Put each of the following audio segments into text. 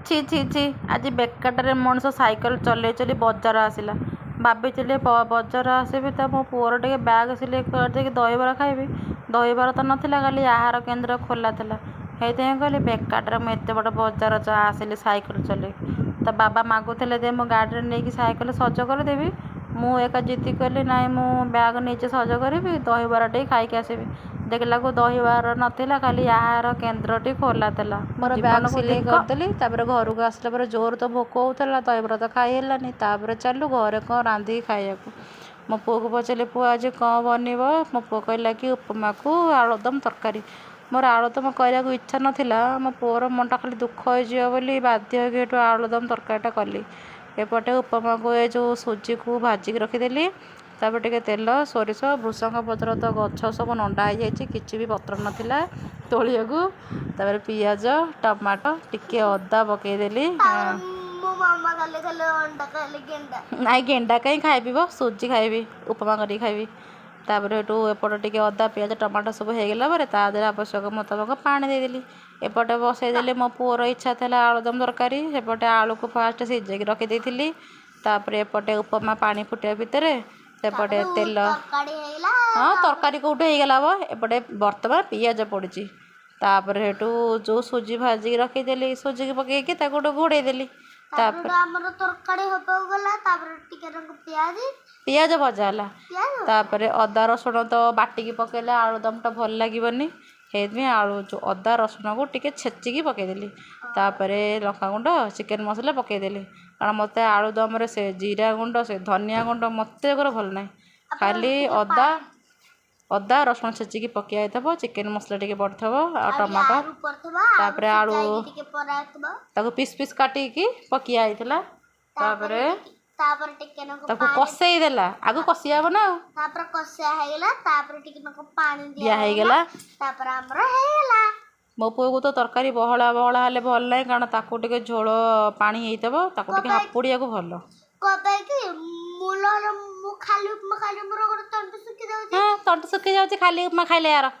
ଛି ଛି ଛି ଆଜି ବେକାରଟାରେ ମଣିଷ ସାଇକେଲ ଚଲେଇ ଚଲେଇ ବଜାର ଆସିଲା। ଭାବିଥିଲି ବଜାର ଆସିବି ତ ମୋ ପୁଅର ଟିକେ ବ୍ୟାଗ୍ ସିଲେଇ କରିଦେଇକି ଦହିବରା ଖାଇବି। ଦହିବରା ତ ନଥିଲା, ଖାଲି ଆହାର କେନ୍ଦ୍ର ଖୋଲା ଥିଲା। ସେଇଥିପାଇଁ କହିଲି ବେକାରଟାରେ ମୁଁ ଏତେ ବଡ଼ ବଜାର ଆସିଲି ସାଇକେଲ ଚଲେଇ। ତା ବାବା ମାଗୁଥିଲେ ଯେ ମୁଁ ଗାଡ଼ିରେ ନେଇକି ସାଇକେଲ ସଜ କରିଦେବି। ମୁଁ ଏକା ଜିଦି କଲି ନାଇଁ, ମୁଁ ବ୍ୟାଗ୍ ନିଜେ ସଜ କରିବି, ଦହିବରା ଟିକେ ଖାଇକି ଆସିବି। ଦେଖିଲାକୁ ଦହିବରା ନଥିଲା, ଖାଲି ଆହାର କେନ୍ଦ୍ରଟି ଖୋଲା ଥିଲା। ମୋର ବ୍ୟାଗ୍ ସିଲେଇ କରିଦେଲି। ତାପରେ ଘରକୁ ଆସିଲା ପରେ ଜୋର ତ ଭୋକ ହେଉଥିଲା, ଦହିବରା ତ ଖାଇ ହେଲାନି। ତାପରେ ଚାଲୁ ଘରେ କ'ଣ ରାନ୍ଧିକି ଖାଇବାକୁ। ମୋ ପୁଅକୁ ପଚାରିଲି, ପୁଅ ଆଜି କ'ଣ ବନିବ? ମୋ ପୁଅ କହିଲା କି ଉପମାକୁ ଆଳୁଦମ ତରକାରୀ। ମୋର ଆଳୁଦମ କରିବାକୁ ଇଚ୍ଛା ନଥିଲା, ମୋ ପୁଅର ମନଟା ଖାଲି ଦୁଃଖ ହେଇଯିବ ବୋଲି ବାଧ୍ୟ ହେଇକି ଏଠୁ ଆଳୁଦମ ତରକାରୀଟା କଲି। ଏପଟେ ଉପମାକୁ ଏ ଯେଉଁ ସୁଜିକୁ ଭାଜିକି ରଖିଦେଲି। ତାପରେ ଟିକେ ତେଲ, ସୋରିଷ, ଭୃଷଙ୍ଗ ପତ୍ର ତ ଗଛ ସବୁ ନଣ୍ଡା ହେଇଯାଇଛି, କିଛି ବି ପତ୍ର ନଥିଲା ତୋଳିବାକୁ। ତାପରେ ପିଆଜ, ଟମାଟୋ, ଟିକେ ଅଦା ପକେଇଦେଲି। ନାଇଁ, ଗେଣ୍ଡା କାହିଁ ଖାଇବି, ସୁଜି ଖାଇବି, ଉପମା କରିକି ଖାଇବି। ତାପରେ ଏଠୁ ଏପଟେ ଟିକେ ଅଦା, ପିଆଜ, ଟମାଟୋ ସବୁ ହେଇଗଲା ପରେ ତା ଦେହରେ ଆବଶ୍ୟକ ମୁତାବକ ପାଣି ଦେଇଦେଲି। ଏପଟେ ବସେଇଦେଲି, ମୋ ପୁଅର ଇଚ୍ଛା ଥିଲା ଆଳୁଦମ ତରକାରୀ। ସେପଟେ ଆଳୁକୁ ଫାଷ୍ଟ ସିଝେଇକି ରଖିଦେଇଥିଲି। ତାପରେ ଏପଟେ ଉପମା ପାଣି ଫୁଟିବା ଭିତରେ ସେପଟେ ତେଲ, ହଁ ତରକାରୀ କେଉଁଠି ହେଇଗଲା ଏପଟେ ବର୍ତ୍ତମାନ ପିଆଜ ପଡ଼ିଛି। ତାପରେ ସେଠୁ ଯେଉଁ ସୁଜି ଭାଜିକି ରଖିଦେଲି, ସୁଜିକି ପକେଇକି ତାକୁ ଗୋଟେ ଘୋଡ଼େଇ ଦେଲି। ତାପରେ ଆମର ତରକାରୀ ହବାକୁ ଗଲା। ତାପରେ ଟିକେ ପିଆଜ ଭଜା ହେଲା। ତାପରେ ଅଦା ରସୁଣ ତ ବାଟିକି ପକେଇଲେ ଆଳୁଦମଟା ଭଲ ଲାଗିବନି। ସେଇଥିପାଇଁ ଯେଉଁ ଅଦା ରସୁଣକୁ ଟିକେ ଛେଚିକି ପକେଇଦେଲି। ତାପରେ ଲଙ୍କାଗୁଣ୍ଡ, ଚିକେନ ମସଲା ପକେଇଦେଲି। କାରଣ ମୋତେ ଆଳୁଦମରେ ସେ ଜିରା ଗୁଣ୍ଡ, ସେ ଧନିଆ ଗୁଣ୍ଡ ମୋତେ ଏଗୁରା ଭଲ ନାହିଁ। ଖାଲି ଅଦା ରସୁଣ ଛେଚିକି ପକିଆ ହେଇଥିବ, ଚିକେନ ମସଲା ଟିକେ ପଡ଼ିଥିବ, ଆଉ ଟମାଟୋ, ତାପରେ ଆଳୁ ତାକୁ ପିସ୍ ପିସ୍ କାଟିକି ପକିଆ ହେଇଥିଲା। ତାପରେ ତାକୁ କଷେଇ ଦେଲା। ଆଗ କଷିଆ ହବ ନା, ଆଉ ତାପରେ କଷିଆ ହେଇଗଲା। ତାପରେ ଟିକେ ପାଣି ଦିଆ ହେଇଗଲା। ତାପରେ ଆମର ହେଇଗଲା। ମୋ ପୁଅକୁ ତ ତରକାରୀ ବହଳା ବହଳା ହେଲେ ଭଲ ନାହିଁ, କାରଣ ତାକୁ ଟିକେ ଝୋଳ ପାଣି ହେଇଥିବ, ତାକୁ ଟିକେ ହାପୁଡ଼ିବାକୁ ଭଲ। ତଣ୍ଟି ଶୁଖି ଯାଉଛି ଖାଲି ଉପମା ଖାଇଲେ ୟାର।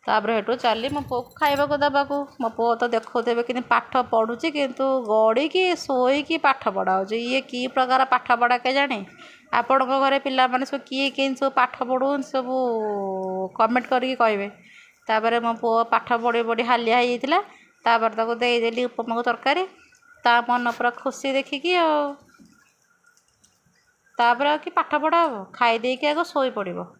ତାପରେ ସେଠୁ ଚାଲି ମୋ ପୁଅକୁ ଖାଇବାକୁ ଦେବାକୁ। ମୋ ପୁଅ ତ ଦେଖୁଥିବେ କିନ୍ତୁ ପାଠ ପଢ଼ୁଛି, କିନ୍ତୁ ଗଡ଼ିକି ଶୋଇକି ପାଠ ପଢ଼ା ହେଉଛି। ଇଏ କି ପ୍ରକାର ପାଠ ପଢ଼ା କେଜାଣି? ଆପଣଙ୍କ ଘରେ ପିଲାମାନେ ସବୁ କିଏ କେମିତି ସବୁ ପାଠ ପଢ଼ୁଛନ୍ତି ସବୁ କମେଣ୍ଟ କରିକି କହିବେ। ତାପରେ ମୋ ପୁଅ ପାଠ ପଢ଼ି ପଢ଼ି ହାଲିଆ ହେଇଯାଇଥିଲା। ତାପରେ ତାକୁ ଦେଇଦେଲି ଉପମାକୁ ତରକାରୀ। ତା ମନ ପୁରା ଖୁସି ଦେଖିକି ଆଉ। ତାପରେ ଆଉ କି ପାଠ ପଢ଼ା ହେବ, ଖାଇ ଦେଇକି ଆଗ ଶୋଇ ପଡ଼ିବ।